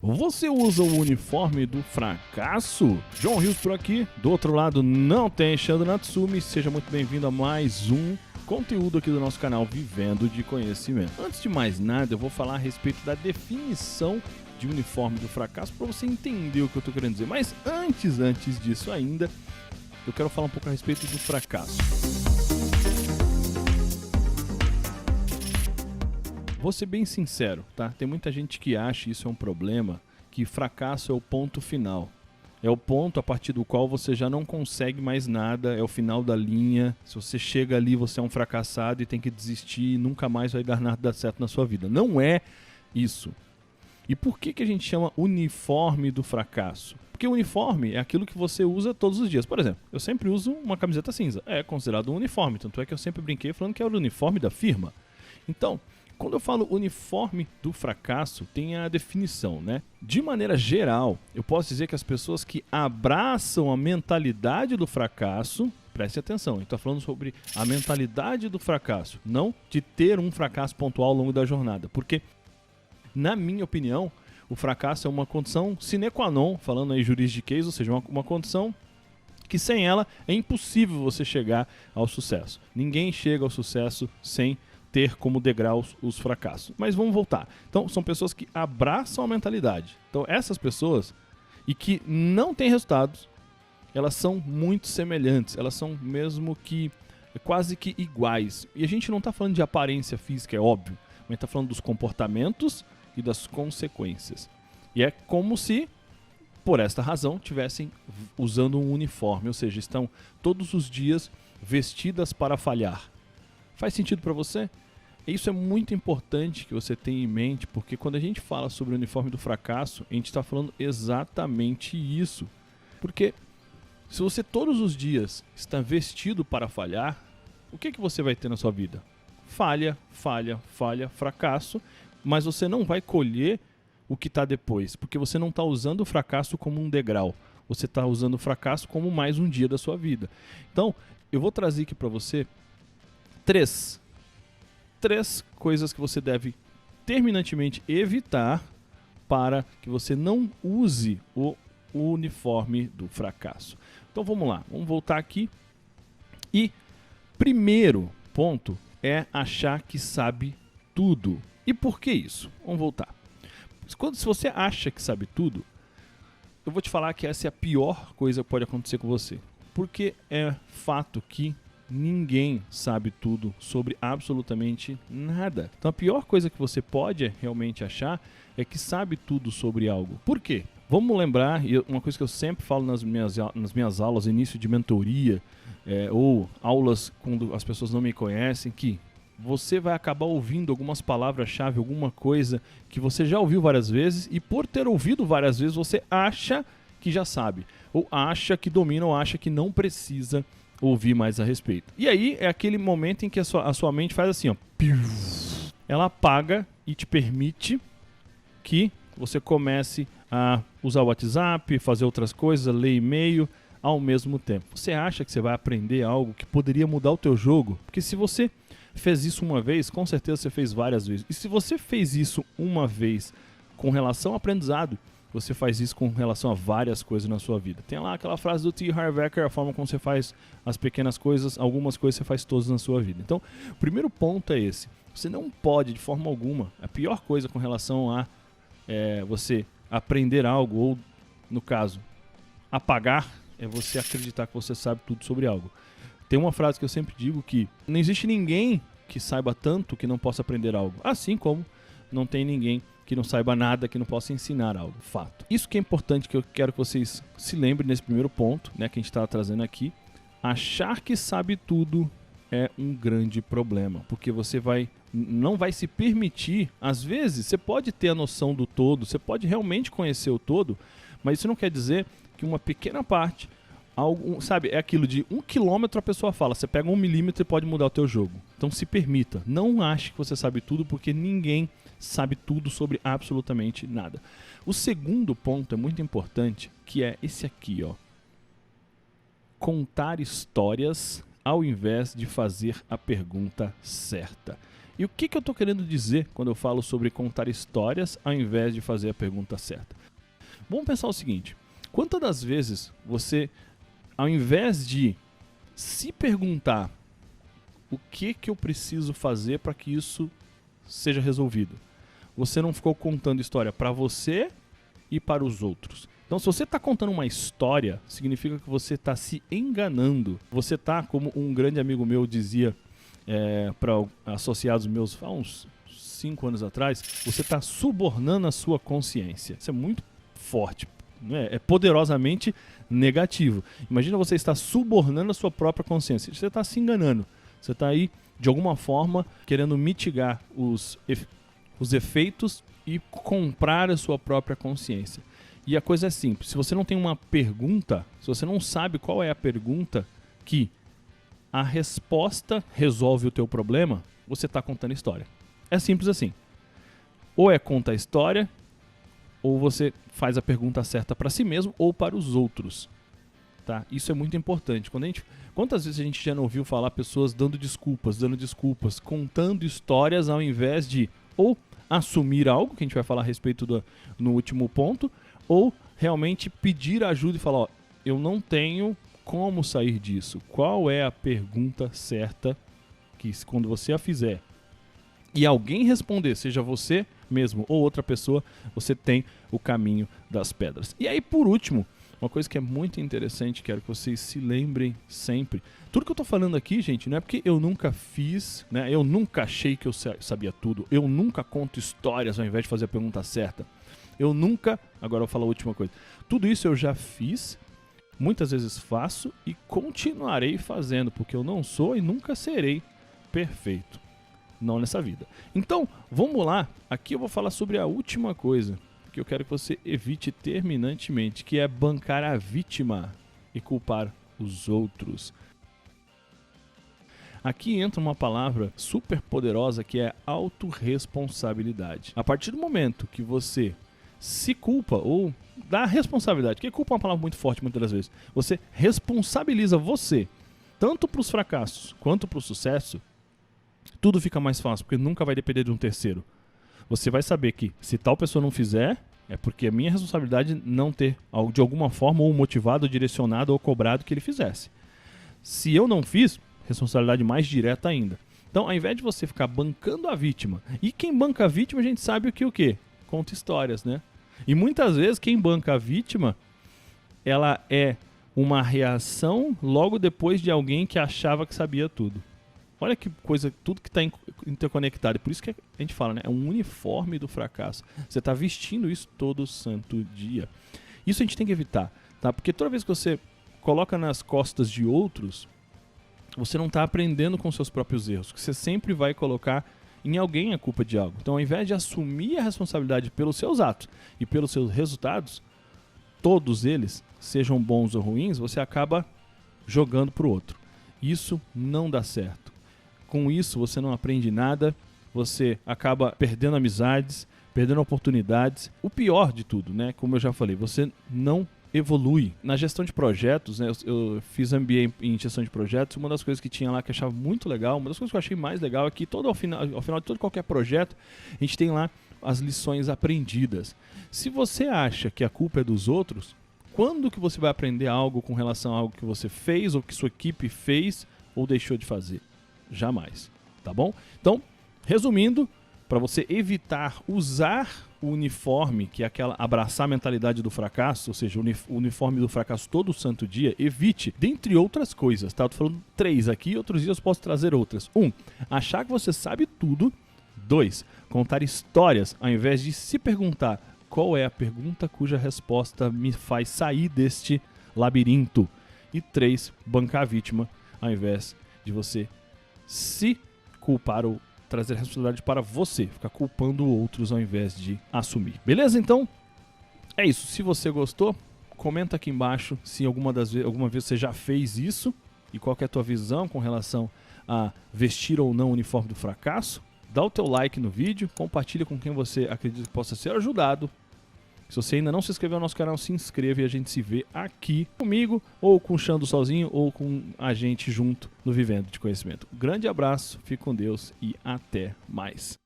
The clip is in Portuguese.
Você usa o uniforme do fracasso? John Rios por aqui, do outro lado não tem Shando Natsumi, seja muito bem-vindo a mais um conteúdo aqui do nosso canal Vivendo de Conhecimento. Antes de mais nada, eu vou falar a respeito da definição de uniforme do fracasso para você entender o que eu estou querendo dizer. Mas antes disso ainda, eu quero falar um pouco a respeito do fracasso. Vou ser bem sincero, tá? Tem muita gente que acha isso é um problema, que fracasso é o ponto final. É o ponto a partir do qual você já não consegue mais nada, é o final da linha. Se você chega ali, você é um fracassado e tem que desistir e nunca mais vai dar nada certo na sua vida. Não é isso. E por que a gente chama uniforme do fracasso? Porque o uniforme é aquilo que você usa todos os dias. Por exemplo, eu sempre uso uma camiseta cinza. É considerado um uniforme, tanto é que eu sempre brinquei falando que era o uniforme da firma. Então, quando eu falo uniforme do fracasso, tem a definição, né? De maneira geral, eu posso dizer que as pessoas que abraçam a mentalidade do fracasso, preste atenção, eu estou falando sobre a mentalidade do fracasso, não de ter um fracasso pontual ao longo da jornada, porque, na minha opinião, o fracasso é uma condição sine qua non, falando aí juridiquês, ou seja, uma condição que sem ela é impossível você chegar ao sucesso. Ninguém chega ao sucesso sem ter como degraus os fracassos. Mas vamos voltar. Então, são pessoas que abraçam a mentalidade. Então, essas pessoas, e que não têm resultados, elas são muito semelhantes. Elas são mesmo que quase que iguais. E a gente não está falando de aparência física, é óbvio. Mas está falando dos comportamentos e das consequências. E é como se, por esta razão, tivessem usando um uniforme. Ou seja, estão todos os dias vestidas para falhar. Faz sentido para você? Isso é muito importante que você tenha em mente, porque quando a gente fala sobre o uniforme do fracasso, a gente está falando exatamente isso. Porque se você todos os dias está vestido para falhar, o que você vai ter na sua vida? Falha, fracasso, mas você não vai colher o que está depois, porque você não está usando o fracasso como um degrau, você está usando o fracasso como mais um dia da sua vida. Então, eu vou trazer aqui para você três coisas que você deve terminantemente evitar para que você não use o uniforme do fracasso. Então vamos lá, vamos voltar aqui. E primeiro ponto é achar que sabe tudo. E por que isso? Vamos voltar. Se você acha que sabe tudo, eu vou te falar que essa é a pior coisa que pode acontecer com você. Porque é fato que ninguém sabe tudo sobre absolutamente nada. Então a pior coisa que você pode realmente achar é que sabe tudo sobre algo. Por quê? Vamos lembrar, e uma coisa que eu sempre falo nas minhas aulas, início de mentoria, ou aulas quando as pessoas não me conhecem, que você vai acabar ouvindo algumas palavras-chave, alguma coisa que você já ouviu várias vezes, e por ter ouvido várias vezes você acha que já sabe, ou acha que domina, ou acha que não precisa ouvir mais a respeito. E aí é aquele momento em que a sua mente faz assim, ó, ela apaga e te permite que você comece a usar o WhatsApp, fazer outras coisas, ler e-mail ao mesmo tempo. Você acha que você vai aprender algo que poderia mudar o teu jogo? Porque se você fez isso uma vez, com certeza você fez várias vezes. E se você fez isso uma vez com relação ao aprendizado, você faz isso com relação a várias coisas na sua vida. Tem lá aquela frase do T. Harv Eker, a forma como você faz as pequenas coisas, algumas coisas você faz todas na sua vida. Então, o primeiro ponto é esse. Você não pode, de forma alguma, a pior coisa com relação a você aprender algo, ou, no caso, apagar, é você acreditar que você sabe tudo sobre algo. Tem uma frase que eu sempre digo que não existe ninguém que saiba tanto que não possa aprender algo. Assim como não tem ninguém que não saiba nada, que não possa ensinar algo, fato. Isso que é importante, que eu quero que vocês se lembrem nesse primeiro ponto, né, que a gente está trazendo aqui. Achar que sabe tudo é um grande problema, porque você não vai se permitir. Às vezes, você pode ter a noção do todo, você pode realmente conhecer o todo, mas isso não quer dizer que uma pequena parte, sabe, é aquilo de 1 quilômetro a pessoa fala, você pega 1 milímetro e pode mudar o teu jogo. Então se permita, não ache que você sabe tudo, porque ninguém sabe tudo sobre absolutamente nada. O segundo ponto é muito importante, que é esse aqui, ó. Contar histórias ao invés de fazer a pergunta certa. E o que eu estou querendo dizer quando eu falo sobre contar histórias ao invés de fazer a pergunta certa? Vamos pensar o seguinte, quantas das vezes você, ao invés de se perguntar o que eu preciso fazer para que isso seja resolvido, você não ficou contando história para você e para os outros? Então, se você está contando uma história, significa que você está se enganando. Você está, como um grande amigo meu dizia para associados meus há uns 5 anos atrás, você está subornando a sua consciência. Isso é muito forte, né? É poderosamente negativo. Imagina você estar subornando a sua própria consciência. Você está se enganando. Você está aí, de alguma forma, querendo mitigar os efeitos e comprar a sua própria consciência. E a coisa é simples. Se você não tem uma pergunta, se você não sabe qual é a pergunta que a resposta resolve o teu problema, você está contando história. É simples assim. Ou é conta a história, ou você faz a pergunta certa para si mesmo ou para os outros. Tá? Isso é muito importante. Quantas vezes a gente já não ouviu falar pessoas dando desculpas, contando histórias ao invés de ou assumir algo, que a gente vai falar a respeito no último ponto, ou realmente pedir ajuda e falar, ó, eu não tenho como sair disso. Qual é a pergunta certa que quando você a fizer e alguém responder, seja você mesmo ou outra pessoa, você tem o caminho das pedras. E aí, por último, uma coisa que é muito interessante, quero que vocês se lembrem sempre. Tudo que eu tô falando aqui, gente, não é porque eu nunca fiz, né? Eu nunca achei que eu sabia tudo. Eu nunca conto histórias ao invés de fazer a pergunta certa. Eu nunca, agora eu vou falar a última coisa. Tudo isso eu já fiz, muitas vezes faço e continuarei fazendo, porque eu não sou e nunca serei perfeito. Não nessa vida. Então, vamos lá. Aqui eu vou falar sobre a última coisa que eu quero que você evite terminantemente, que é bancar a vítima e culpar os outros. Aqui entra uma palavra super poderosa que é autorresponsabilidade. A partir do momento que você se culpa ou dá responsabilidade, porque culpa é uma palavra muito forte muitas das vezes, você responsabiliza você, tanto para os fracassos quanto para o sucesso, tudo fica mais fácil, porque nunca vai depender de um terceiro. Você vai saber que se tal pessoa não fizer, é porque a minha responsabilidade não ter, de alguma forma, ou motivado, ou direcionado, ou cobrado que ele fizesse. Se eu não fiz, responsabilidade mais direta ainda. Então, ao invés de você ficar bancando a vítima, e quem banca a vítima, a gente sabe o quê? Conta histórias, né? E muitas vezes quem banca a vítima, ela é uma reação logo depois de alguém que achava que sabia tudo. Olha que coisa, tudo que está interconectado. E por isso que a gente fala, né? É um uniforme do fracasso. Você está vestindo isso todo santo dia. Isso a gente tem que evitar, tá? Porque toda vez que você coloca nas costas de outros, você não está aprendendo com seus próprios erros. Você sempre vai colocar em alguém a culpa de algo. Então, ao invés de assumir a responsabilidade pelos seus atos e pelos seus resultados, todos eles, sejam bons ou ruins, você acaba jogando para o outro. Isso não dá certo. Com isso, você não aprende nada, você acaba perdendo amizades, perdendo oportunidades. O pior de tudo, né? Como eu já falei, você não evolui. Na gestão de projetos, né, eu fiz MBA em gestão de projetos, uma das coisas que tinha lá que eu achava muito legal, uma das coisas que eu achei mais legal é que ao final de todo qualquer projeto, a gente tem lá as lições aprendidas. Se você acha que a culpa é dos outros, quando que você vai aprender algo com relação a algo que você fez ou que sua equipe fez ou deixou de fazer? Jamais, tá bom? Então, resumindo, para você evitar usar o uniforme, que é aquela abraçar a mentalidade do fracasso, ou seja, o uniforme do fracasso todo santo dia, evite, dentre outras coisas, tá? Eu tô falando 3 aqui, outros dias eu posso trazer outras. 1, achar que você sabe tudo. 2, contar histórias, ao invés de se perguntar qual é a pergunta cuja resposta me faz sair deste labirinto. E 3, bancar a vítima, ao invés de você se culpar ou trazer responsabilidade para você, ficar culpando outros ao invés de assumir. Beleza? Então, é isso. Se você gostou, comenta aqui embaixo se alguma vez você já fez isso e qual que é a tua visão com relação a vestir ou não o uniforme do fracasso. Dá o teu like no vídeo, compartilha com quem você acredita que possa ser ajudado Se você ainda não se inscreveu no nosso canal, se inscreva e a gente se vê aqui comigo, ou com o Xando sozinho, ou com a gente junto no Vivendo de Conhecimento. Grande abraço, fique com Deus e até mais.